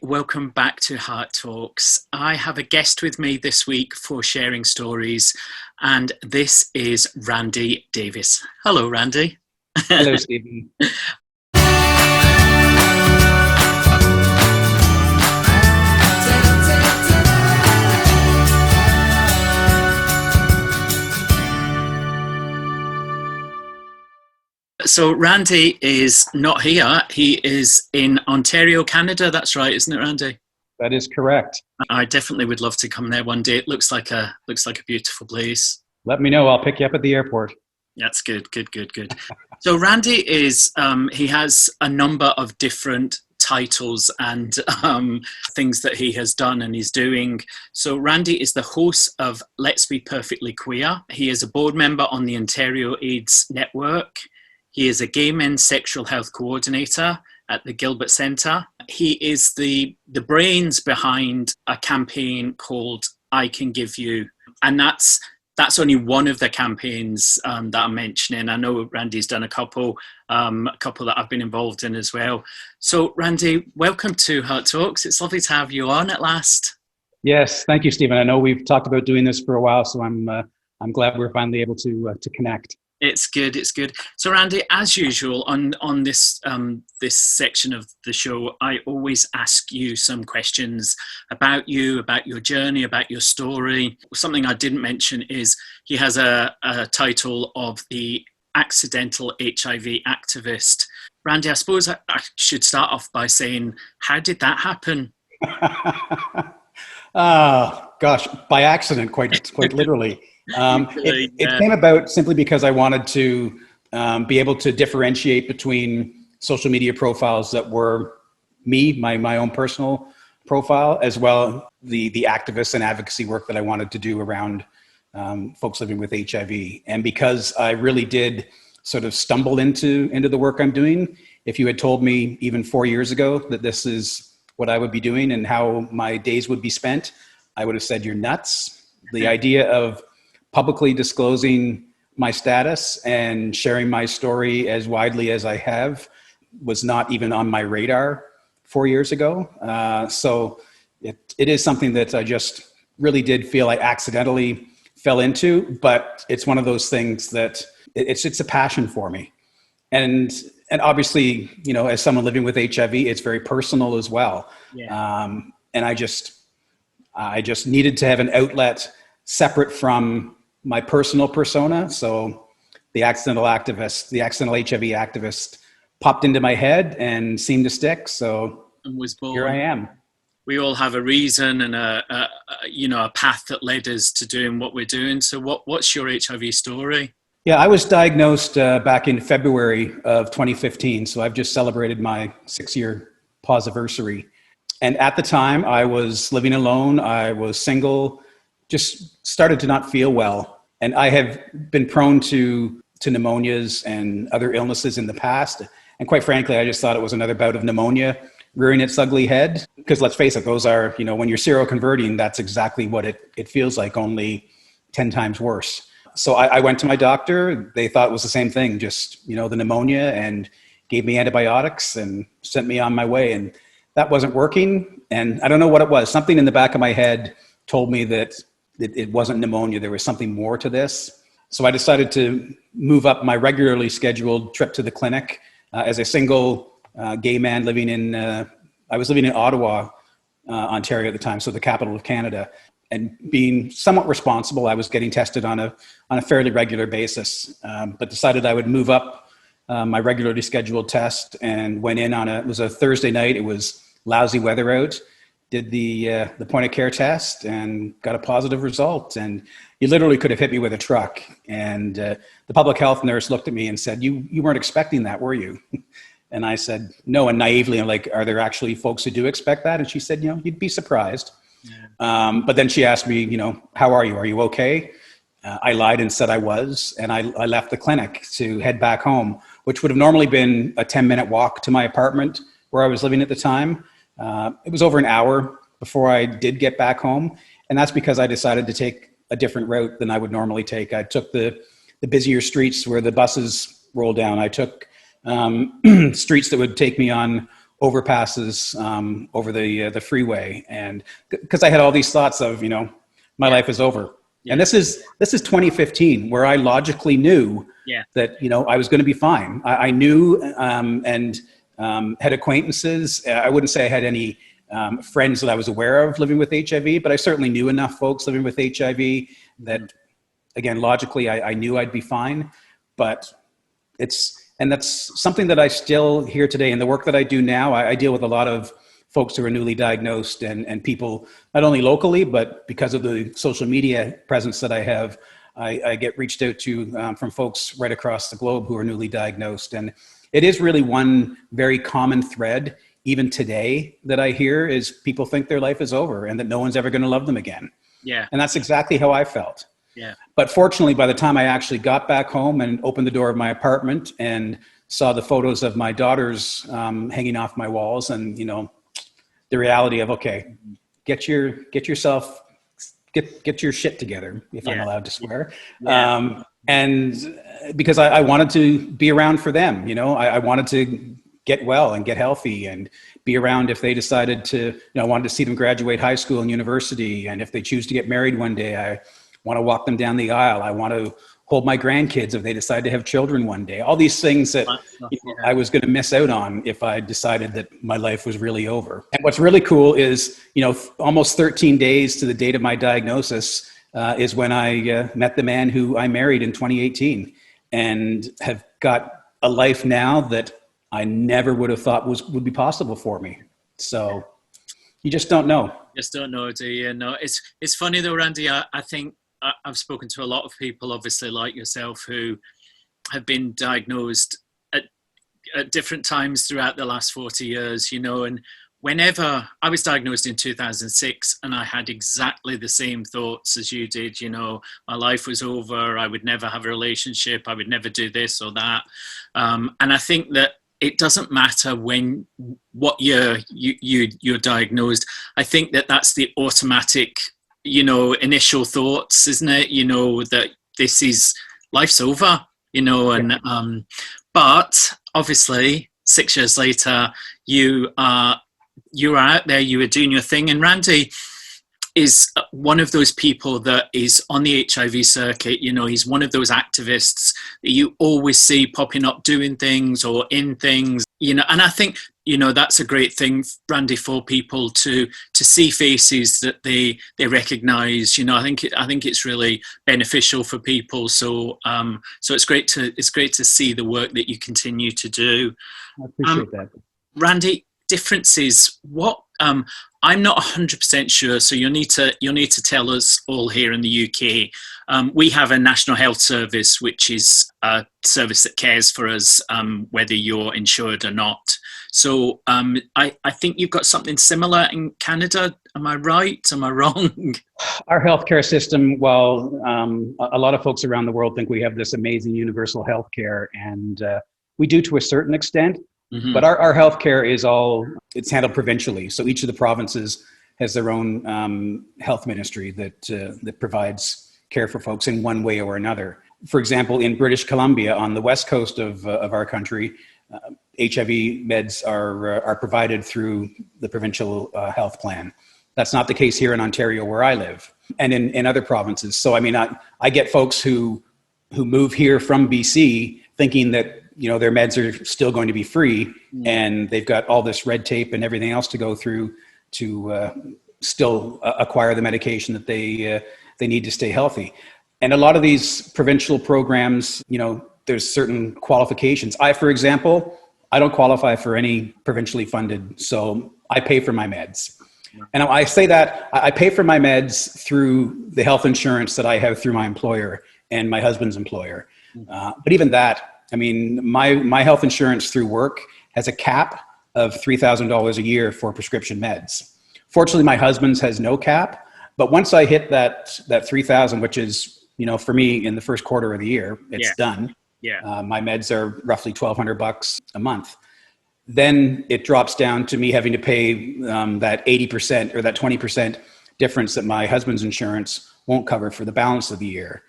welcome back to Hart Talks. I have a guest with me this week for sharing stories, and this is Randy Davis. Hello, Randy. Hello, Stephen. So Randy is not here. He is in Ontario, Canada. That's right, isn't it, Randy? That is correct. I definitely would love to come there one day. It looks like a beautiful place. Let me know. I'll pick you up at the airport. That's good. So Randy is he has a number of different titles and things that he has done and he's doing. So Randy is the host of Let's Be Perfectly Queer. He is a board member on the Ontario AIDS Network. He is a gay men's sexual health coordinator at the Gilbert Centre. He is the brains behind a campaign called I Can Give You. And that's only one of the campaigns that I'm mentioning. I know Randy's done a couple that I've been involved in as well. So Randy, welcome to Hart Talks. It's lovely to have you on at last. Yes, thank you, Stephen. I know we've talked about doing this for a while, so I'm glad we're finally able to connect. It's good. So Randy, as usual on this this section of the show, I always ask you some questions about you, about your journey, about your story. Something I didn't mention is he has a title of the Accidental HIV Activist. Randy, I suppose I should start off by saying, how did that happen? Gosh, by accident, quite literally. It came about simply because I wanted to be able to differentiate between social media profiles that were me, my own personal profile, as well the activist and advocacy work that I wanted to do around folks living with HIV. And because I really did sort of stumble into the work I'm doing, if you had told me even 4 years ago that this is what I would be doing and how my days would be spent, I would have said, you're nuts. The idea of publicly disclosing my status and sharing my story as widely as I have was not even on my radar 4 years ago. So it is something that I just really did feel I accidentally fell into, but it's one of those things that it's a passion for me. And obviously, you know, as someone living with HIV, it's very personal as well. Yeah. And I just needed to have an outlet separate from my personal persona. So the accidental HIV activist popped into my head and seemed to stick. So was born. Here I am. We all have a reason and a path that led us to doing what we're doing. So what's your HIV story? Yeah, I was diagnosed back in February of 2015. So I've just celebrated my 6-year posiversary. And at the time I was living alone. I was single, just started to not feel well. And I have been prone to pneumonias and other illnesses in the past. And quite frankly, I just thought it was another bout of pneumonia rearing its ugly head. Because let's face it, those are, when you're seroconverting, that's exactly what it feels like, only 10 times worse. So I went to my doctor. They thought it was the same thing, just, the pneumonia, and gave me antibiotics and sent me on my way. And that wasn't working. And I don't know what it was. Something in the back of my head told me that it wasn't pneumonia. There was something more to this. So I decided to move up my regularly scheduled trip to the clinic as a single gay man living I was living in Ottawa, Ontario at the time, so the capital of Canada. And being somewhat responsible, I was getting tested on a fairly regular basis, but decided I would move up my regularly scheduled test and went in it was a Thursday night. It was lousy weather out. Did the point of care test and got a positive result. And you literally could have hit me with a truck. And the public health nurse looked at me and said, you weren't expecting that, were you? And I said, no. And naively, I'm like, are there actually folks who do expect that? And she said, you'd be surprised. Yeah. But then she asked me, how are you? Are you okay? I lied and said I was. And I left the clinic to head back home, which would have normally been a 10-minute walk to my apartment where I was living at the time. It was over an hour before I did get back home. And that's because I decided to take a different route than I would normally take. I took the busier streets where the buses roll down. I took streets that would take me on overpasses over the freeway, and because I had all these thoughts of, my life is over. Yeah. And this is 2015, where I logically knew that I was going to be fine. I knew and had acquaintances. I wouldn't say I had any friends that I was aware of living with HIV, but I certainly knew enough folks living with HIV that, again, logically, I knew I'd be fine. But that's something that I still hear today. In the work that I do now, I deal with a lot of folks who are newly diagnosed and people, not only locally, but because of the social media presence that I have, I get reached out to from folks right across the globe who are newly diagnosed. And it is really one very common thread, even today, that I hear is people think their life is over and that no one's ever going to love them again. Yeah. And that's exactly how I felt. Yeah. But fortunately, by the time I actually got back home and opened the door of my apartment and saw the photos of my daughters hanging off my walls, and the reality of, okay, get your shit together, if I'm allowed to swear. Yeah. And because I wanted to be around for them, I wanted to get well and get healthy and be around if they decided to, I wanted to see them graduate high school and university. And if they choose to get married one day, I want to walk them down the aisle. I want to hold my grandkids if they decide to have children one day. All these things that I was going to miss out on if I decided that my life was really over. And what's really cool is, almost 13 days to the date of my diagnosis is when I met the man who I married in 2018, and have got a life now that I never would have thought would be possible for me. So you just don't know. Just don't know, do you? No, it's funny though, Randy. I think I've spoken to a lot of people, obviously like yourself, who have been diagnosed at different times throughout the last 40 years, and whenever I was diagnosed in 2006, and I had exactly the same thoughts as you did, my life was over, I would never have a relationship, I would never do this or that. And I think that it doesn't matter what year you're diagnosed. I think that that's the automatic initial thoughts, isn't it? That this is, life's over, and but obviously 6 years later, you are out there, you were doing your thing. And Randy is one of those people that is on the HIV circuit. He's one of those activists that you always see popping up doing things or in things, and I think that's a great thing, Randy, for people to see faces that they recognize. I think it's really beneficial for people. So it's great to see the work that you continue to do. I appreciate that, Randy. Differences. What I'm not 100% sure, so you'll need to tell us all here in the UK. We have a National Health Service, which is a service that cares for us, whether you're insured or not. So I think you've got something similar in Canada. Am I right? Am I wrong? Our healthcare system, well, a lot of folks around the world think we have this amazing universal healthcare, and we do to a certain extent. Mm-hmm. But our healthcare it's handled provincially. So each of the provinces has their own health ministry that provides care for folks in one way or another. For example, in British Columbia, on the west coast of our country, HIV meds are provided through the provincial health plan. That's not the case here in Ontario, where I live, and in other provinces. So I get folks who move here from BC thinking that their meds are still going to be free, and they've got all this red tape and everything else to go through to still acquire the medication that they need to stay healthy. And a lot of these provincial programs, there's certain qualifications. For example, I don't qualify for any provincially funded, so I pay for my meds. And I say that I pay for my meds through the health insurance that I have through my employer and my husband's employer. But even that, my health insurance through work has a cap of $3,000 a year for prescription meds. Fortunately, my husband's has no cap, but once I hit that 3,000, which is, for me in the first quarter of the year, it's done. Yeah. My meds are roughly $1,200 a month. Then it drops down to me having to pay that 80% or that 20% difference that my husband's insurance won't cover for the balance of the year.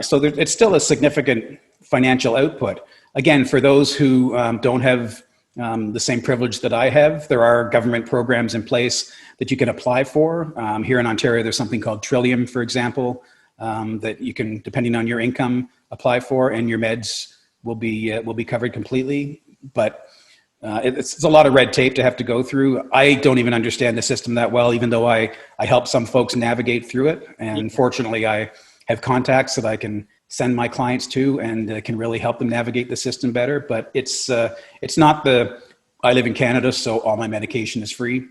So it's still a significant financial output. Again, for those who don't have the same privilege that I have. There are government programs in place that you can apply for. Here in Ontario, there's something called Trillium, for example, that you can, depending on your income, apply for, and your meds will be covered completely. But it's a lot of red tape to have to go through. I don't even understand the system that well, even though I help some folks navigate through it. And fortunately, I have contacts that I can send my clients to and can really help them navigate the system better. But it's not I live in Canada, so all my medication is free.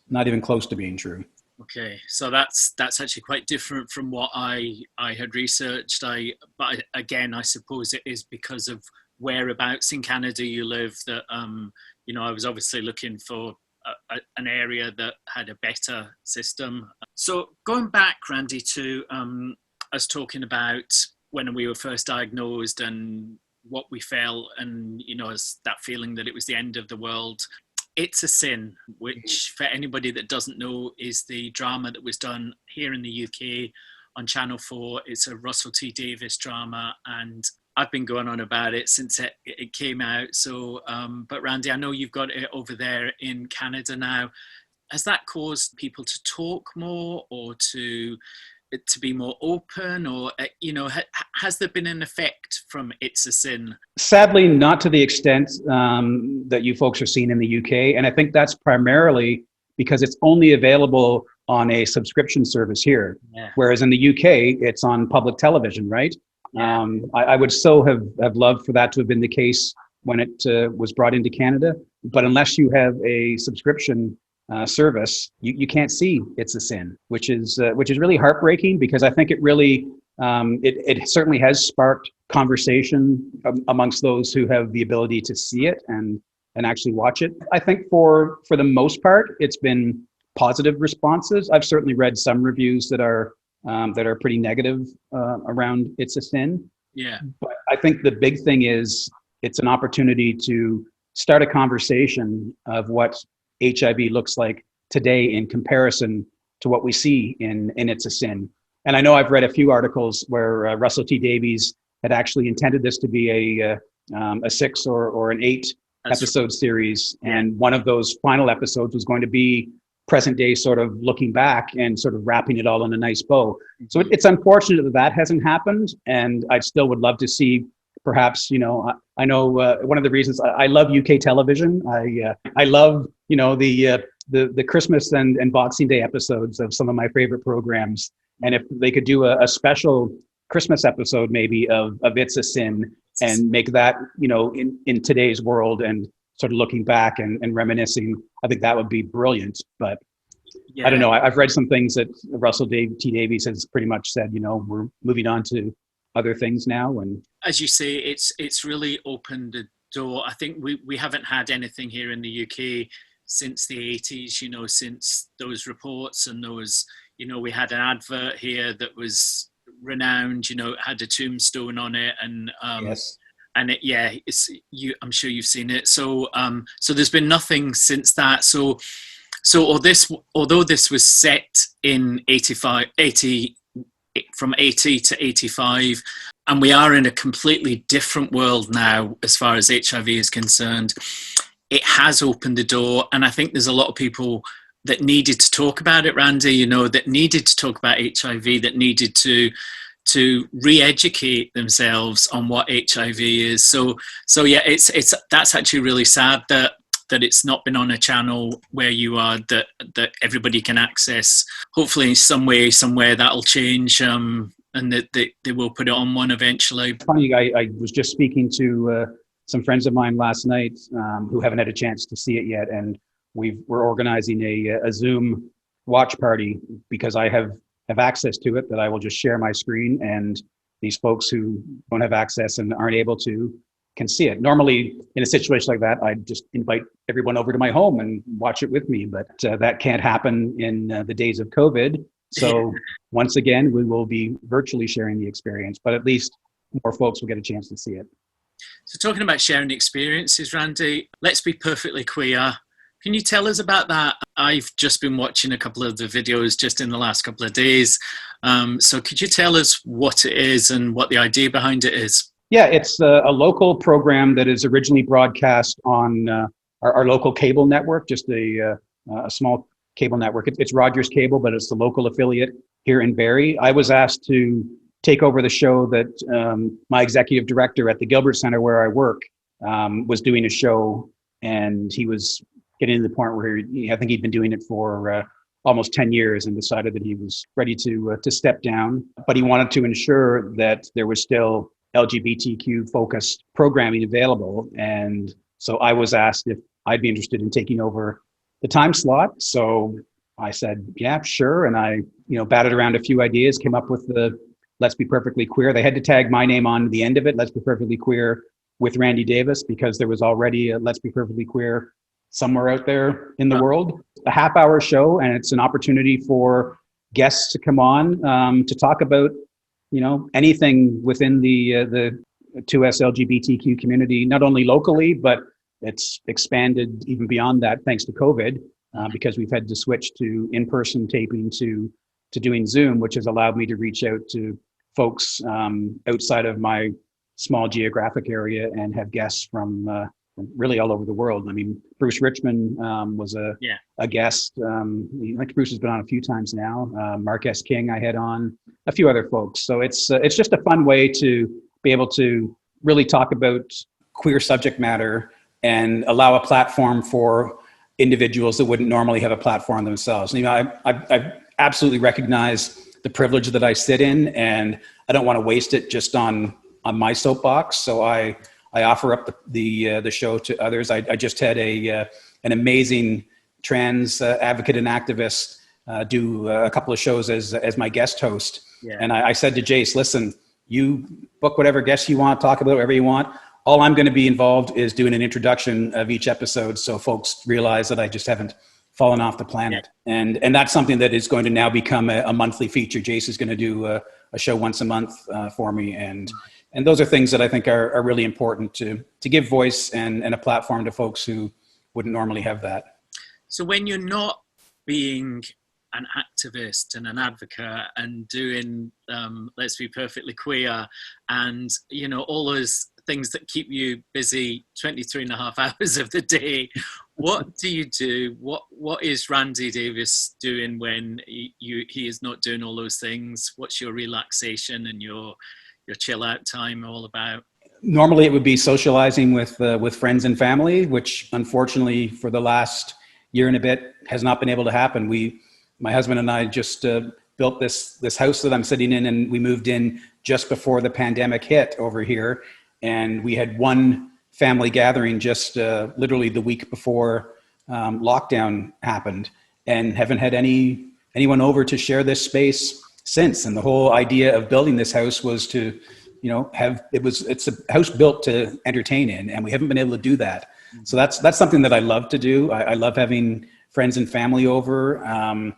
Not even close to being true. Okay, so that's actually quite different from what I had researched. But again, I suppose it is because of whereabouts in Canada you live that I was obviously looking for an area that had a better system. So going back, Randy, to us talking about when we were first diagnosed and what we felt, and as that feeling that it was the end of the world. It's a Sin, which for anybody that doesn't know is the drama that was done here in the UK on Channel 4. It's a Russell T Davies drama, and I've been going on about it since it came out. So, but Randy, I know you've got it over there in Canada now. Has that caused people to talk more or to be more open, or has there been an effect from It's a Sin? Sadly, not to the extent that you folks are seeing in the UK, and I think that's primarily because it's only available on a subscription service here, whereas in the UK it's on public television, right? I would so have loved for that to have been the case when it was brought into Canada, but unless you have a subscription service, you can't see It's a Sin, which is really heartbreaking, because I think it really it certainly has sparked conversation amongst those who have the ability to see it and actually watch it. I think for the most part, it's been positive responses. I've certainly read some reviews that are pretty negative around It's a Sin. Yeah. But I think the big thing is it's an opportunity to start a conversation of what HIV looks like today in comparison to what we see in It's a Sin. And I know I've read a few articles where Russell T Davies had actually intended this to be a 6 or an 8 episode series. And one of those final episodes was going to be present day, sort of looking back and sort of wrapping it all in a nice bow. So it's unfortunate that hasn't happened. And I still would love to see, perhaps, I know one of the reasons I love UK television. I love, the Christmas and Boxing Day episodes of some of my favorite programs. And if they could do a special Christmas episode, maybe of It's a Sin, and make that, in today's world and sort of looking back and reminiscing, I think that would be brilliant. But I don't know. I've read some things that Russell T Davies has pretty much said, we're moving on to other things now. And as you say, it's really opened the door. I think we haven't had anything here in the UK since the 80s, since those reports and those, we had an advert here that was renowned, it had a tombstone on it, and yes. And I'm sure you've seen it. So so there's been nothing since that. So although this was set in 80 from 80 to 85, and we are in a completely different world now as far as HIV is concerned, it has opened the door. And I think there's a lot of people that needed to talk about it, Randy, that needed to talk about HIV, that needed to re-educate themselves on what HIV is. So yeah, that's actually really sad that it's not been on a channel where you are, that everybody can access. Hopefully in some way, somewhere that'll change, and that they will put it on one eventually. Funny, I was just speaking to some friends of mine last night who haven't had a chance to see it yet, and we're organizing a Zoom watch party, because I have access to it, that I will just share my screen, and these folks who don't have access and aren't able to can see it. Normally, in a situation like that, I'd just invite everyone over to my home and watch it with me, but that can't happen in the days of COVID. So once again, we will be virtually sharing the experience, but at least more folks will get a chance to see it. So talking about sharing experiences, Randy, let's be perfectly queer. Can you tell us about that? I've just been watching a couple of the videos just in the last couple of days. So could you tell us what it is and what the idea behind it is? Yeah, it's a local program that is originally broadcast on our local cable network, just a small cable network. It's Rogers Cable, but it's the local affiliate here in Barrie. I was asked to take over the show that my executive director at the Gilbert Center, where I work, was doing a show, and he was getting to the point where I think he'd been doing it for almost 10 years and decided that he was ready to step down. But he wanted to ensure that there was still LGBTQ focused programming available. And so I was asked if I'd be interested in taking over the time slot. So I said, yeah, sure. And I, batted around a few ideas, came up with the Let's Be Perfectly Queer. They had to tag my name on the end of it, Let's Be Perfectly Queer with Randy Davis, because there was already a Let's Be Perfectly Queer somewhere out there in the world. A half-hour show, and it's an opportunity for guests to come on to talk about anything within the 2S LGBTQ community, not only locally, but it's expanded even beyond that thanks to COVID, because we've had to switch to in-person taping to doing Zoom, which has allowed me to reach out to folks outside of my small geographic area and have guests from really all over the world. I mean, Bruce Richmond was a guest. Like Bruce has been on a few times now. Mark S. King I had on, a few other folks. So it's just a fun way to be able to really talk about queer subject matter and allow a platform for individuals that wouldn't normally have a platform themselves. I absolutely recognize the privilege that I sit in, and I don't want to waste it just on my soapbox. So I offer up the show to others. I just had an amazing trans advocate and activist do a couple of shows as my guest host. Yeah. And I said to Jace, listen, you book whatever guests you want, talk about whatever you want. All I'm going to be involved is doing an introduction of each episode, so folks realize that I just haven't fallen off the planet. Yeah. And that's something that is going to now become a monthly feature. Jace is going to do a show once a month for me. And those are things that I think are really important to give voice and a platform to folks who wouldn't normally have that. So when you're not being an activist and an advocate and doing Let's Be Perfectly Queer and, all those things that keep you busy 23 and a half hours of the day, what do you do? What is Randy Davis doing when he is not doing all those things? What's your relaxation and your chill out time all about? Normally it would be socializing with friends and family, which unfortunately for the last year and a bit has not been able to happen. My husband and I just built this house that I'm sitting in, and we moved in just before the pandemic hit over here. And we had one family gathering just literally the week before lockdown happened, and haven't had anyone over to share this space since. And the whole idea of building this house was to, it's a house built to entertain in, and we haven't been able to do that. So that's something that I love to do. I love having friends and family over.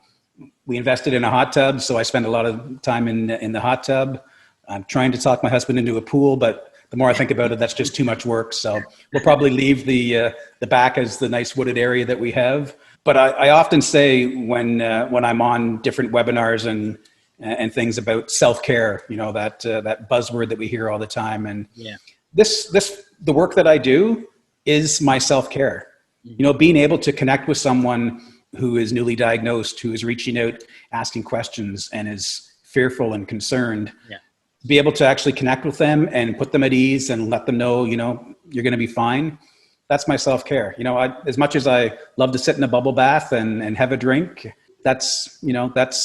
We invested in a hot tub, so I spend a lot of time in the hot tub. I'm trying to talk my husband into a pool, but the more I think about it, that's just too much work. So we'll probably leave the back as the nice wooded area that we have. But I often say when I'm on different webinars and things about self-care, that buzzword that we hear all the time. And the work that I do is my self-care. Being able to connect with someone who is newly diagnosed, who is reaching out, asking questions, and is fearful and concerned. Yeah. Be able to actually connect with them and put them at ease and let them know, you're going to be fine. That's my self-care. As much as I love to sit in a bubble bath and have a drink, that's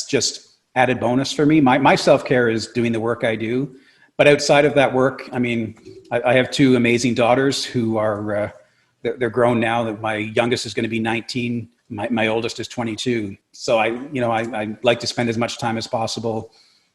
just added bonus for me. My self-care is doing the work I do. But outside of that work, I have two amazing daughters who are, they're grown now. My youngest is going to be 19. My oldest is 22. So I like to spend as much time as possible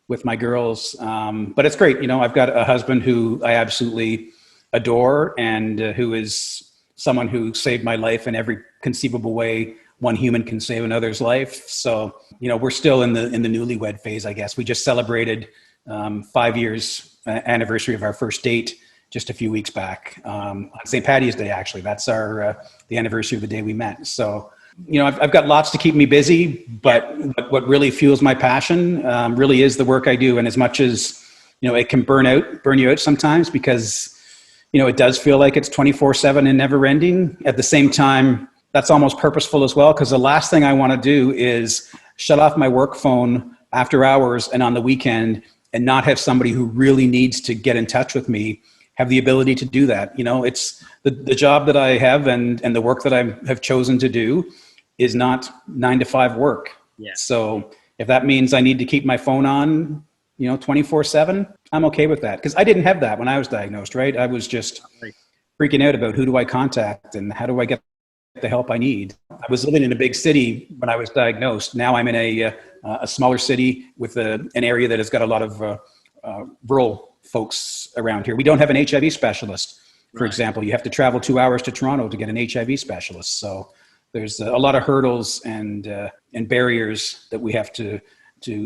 with my girls. But it's great. I've got a husband who I absolutely adore, and who is someone who saved my life in every conceivable way one human can save another's life. So, we're still in the newlywed phase, I guess. We just celebrated 5 years anniversary of our first date just a few weeks back, on St. Paddy's Day, actually. That's the anniversary of the day we met. So, I've got lots to keep me busy, but what really fuels my passion really is the work I do. And as much as it can burn you out sometimes because, it does feel like it's 24/7 and never ending. At the same time, that's almost purposeful as well, because the last thing I want to do is shut off my work phone after hours and on the weekend and not have somebody who really needs to get in touch with me have the ability to do that. It's the job that I have and the work that I have chosen to do is not 9 to 5 work. Yeah. So if that means I need to keep my phone on, 24/7, I'm okay with that. Because I didn't have that when I was diagnosed, right? I was just freaking out about who do I contact and how do I get the help I need. I was living in a big city when I was diagnosed. Now I'm in a smaller city with an area that has got a lot of rural folks around here. We don't have an HIV specialist, for example. You have to travel 2 hours to Toronto to get an HIV specialist. So there's a lot of hurdles and barriers that we have to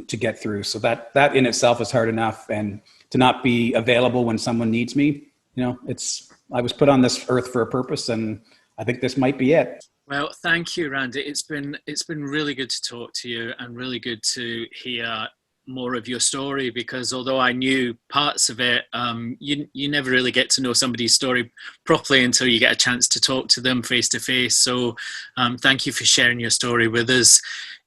get through. So that in itself is hard enough, and to not be available when someone needs me, I was put on this earth for a purpose, and I think this might be it. Well, thank you, Randy. It's been really good to talk to you, and really good to hear more of your story, because although I knew parts of it, you never really get to know somebody's story properly until you get a chance to talk to them face to face. So thank you for sharing your story with us.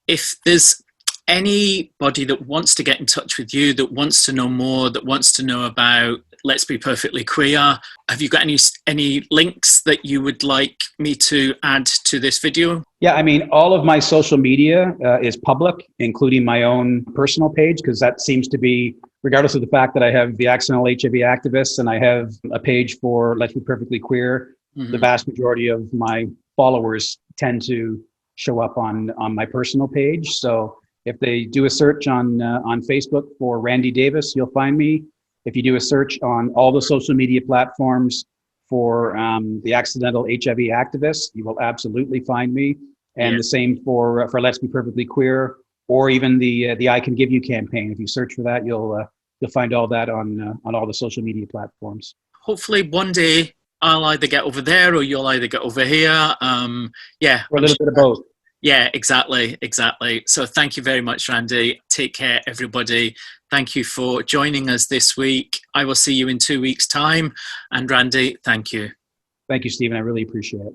If there's anybody that wants to get in touch with you, that wants to know more, that wants to know about Let's Be Perfectly Queer, have you got any links that you would like me to add to this video? Yeah, all of my social media is public, including my own personal page, because that seems to be, regardless of the fact that I have the Accidental HIV Activist and I have a page for Let's Be Perfectly Queer, the vast majority of my followers tend to show up on my personal page. So if they do a search on Facebook for Randy Davis, you'll find me. If you do a search on all the social media platforms for the Accidental HIV Activist, you will absolutely find me. And the same for Let's Be Perfectly Queer, or even the I Can Give You campaign. If you search for that, you'll find all that on all the social media platforms. Hopefully one day I'll either get over there or you'll either get over here. Or a little bit of both. Yeah, exactly. So thank you very much, Randy. Take care, everybody. Thank you for joining us this week. I will see you in 2 weeks' time. And Randy, thank you. Thank you, Stephen. I really appreciate it.